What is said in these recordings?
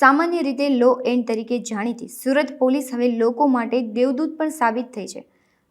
સામાન્ય રીતે law and તરીકે જાણીતી સુરત પોલીસ હવે લોકો માટે દેવદૂત પણ સાબિત થઈ છે।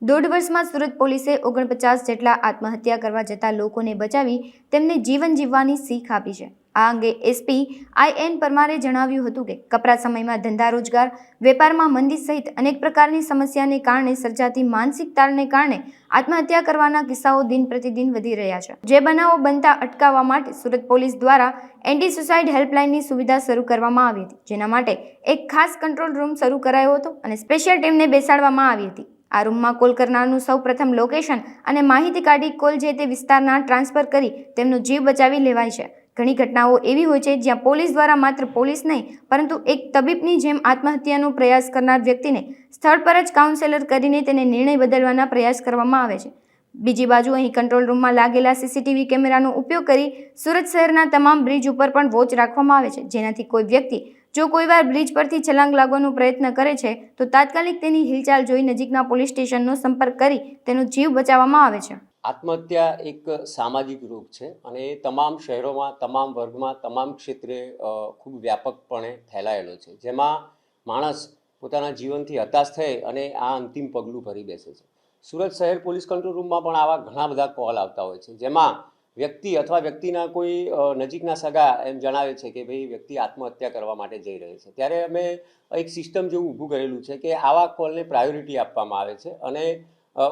1.5 વર્ષમાં સુરત પોલીસે 49 જેટલા આત્મહત્યા કરવા જતા લોકોને બચાવી તેમને જીવન જીવવાની શીખ આપી છે। આ અંગે એસપી IN પરમારે જણાવ્યું હતું કે કપરા સમયમાં ધંધા રોજગાર, વેપારમાં મંદી સહિત અનેક પ્રકારની સમસ્યાને કારણે સર્જાતી માનસિક તાણને કારણે આત્મહત્યા કરવાના કિસ્સાઓ દિન પ્રતિદિન વધી રહ્યા છે। જે બનાવો બનતા અટકાવવા માટે સુરત પોલીસ દ્વારા એન્ટી સુસાઇડ હેલ્પલાઇનની સુવિધા શરૂ કરવામાં આવી હતી, જેના માટે એક ખાસ કંટ્રોલ રૂમ શરૂ કરાયો હતો અને સ્પેશિયલ ટીમને બેસાડવામાં આવી હતી। આ રૂમમાં કોલ કરનારનું સૌ પ્રથમ લોકેશન અને માહિતી કાઢી કોલ જે તે વિસ્તારના ટ્રાન્સફર કરી તેમનો જીવ બચાવી લેવાય છે। ઘણી ઘટનાઓ એવી હોય છે જ્યાં પોલીસ દ્વારા માત્ર પોલીસ નહીં પરંતુ એક તબીબની જેમ આત્મહત્યાનો પ્રયાસ કરનાર વ્યક્તિને સ્થળ પર જ કાઉન્સેલર કરીને તેને નિર્ણય બદલવાના પ્રયાસ કરવામાં આવે છે। બીજી બાજુ અહીં કંટ્રોલ રૂમમાં લાગેલા CCTV કેમેરાનો ઉપયોગ કરી સુરત શહેરના તમામ બ્રિજ ઉપર પણ વોચ રાખવામાં આવે છે, જેનાથી કોઈ વ્યક્તિ જો કોઈવાર બ્રિજ પરથી છલાંગ લાગવાનો પ્રયત્ન કરે છે તો તાત્કાલિક તેની હિલચાલ જોઈ નજીકના પોલીસ સ્ટેશનનો સંપર્ક કરી તેનો જીવ બચાવવામાં આવે છે। આત્મહત્યા એક સામાજિક રોગ છે અને એ તમામ શહેરોમાં, તમામ વર્ગમાં, તમામ ક્ષેત્રે ખૂબ વ્યાપકપણે ફેલાયેલો છે, જેમાં માણસ પોતાના જીવનથી હતાશ થઈ અને આ અંતિમ પગલું ભરી બેસે છે। સુરત શહેર પોલીસ કંટ્રોલ રૂમમાં પણ આવા ઘણા બધા કોલ આવતા હોય છે, જેમાં વ્યક્તિ અથવા વ્યક્તિના કોઈ નજીકના સગા એમ જણાવે છે કે ભાઈ વ્યક્તિ આત્મહત્યા કરવા માટે જઈ રહી છે। ત્યારે અમે એક સિસ્ટમ જેવું ઊભું કરેલું છે કે આવા કોલને પ્રાયોરિટી આપવામાં આવે છે અને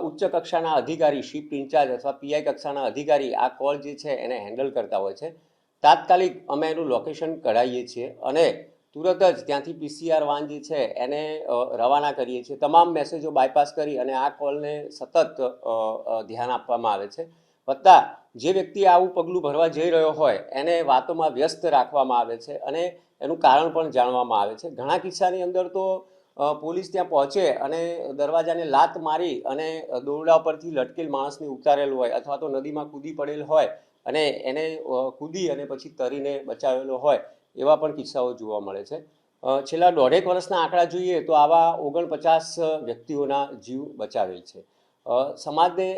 ઉચ્ચ કક્ષાના અધિકારી, શિફ્ટ ઇન્ચાર્જ અથવા PI કક્ષાના અધિકારી આ કોલ જે છે એને હેન્ડલ કરતા હોય છે। તાત્કાલિક અમે એનું લોકેશન કઢાવીએ છીએ અને તુરત જ ત્યાંથી PCR વાન જે છે એને રવાના કરીએ છીએ। તમામ મેસેજો બાયપાસ કરી અને આ કોલને સતત ધ્યાન આપવામાં આવે છે। વત્તા જે વ્યક્તિ આવું પગલું ભરવા જઈ રહ્યો હોય એને વાતોમાં વ્યસ્ત રાખવામાં આવે છે અને એનું કારણ પણ જાણવામાં આવે છે। ઘણા કિસ્સાની અંદર તો પોલીસ ત્યાં પહોંચે અને દરવાજાને લાત મારી અને દોરડા પરથી લટકેલ માણસને ઉતારેલ હોય અથવા તો નદીમાં કૂદી પડેલ હોય અને એને કૂદી અને પછી તરીને બચાવેલો હોય એવા પણ કિસ્સાઓ જોવા મળે છે। છેલ્લા 1.5 વર્ષના આંકડા જોઈએ તો આવા 49 વ્યક્તિઓના જીવ બચાવેલ છે। સમાજને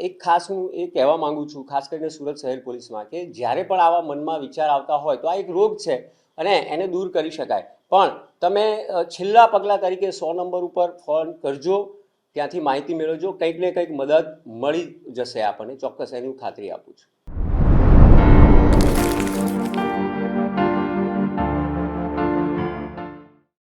એક ખાસ હું એ કહેવા માંગુ છું, ખાસ કરીને સુરત શહેર પોલીસમાં, કે જ્યારે પણ આવા મનમાં વિચાર આવતા હોય તો આ એક રોગ છે અને એને દૂર કરી શકાય, પણ તમે છેલ્લા પગલાં તરીકે 100 નંબર ઉપર ફોન કરજો, ત્યાંથી માહિતી મેળવજો, કંઈક ને કંઈક મદદ મળી જશે આપણને, ચોક્કસ એની હું ખાતરી આપું છું।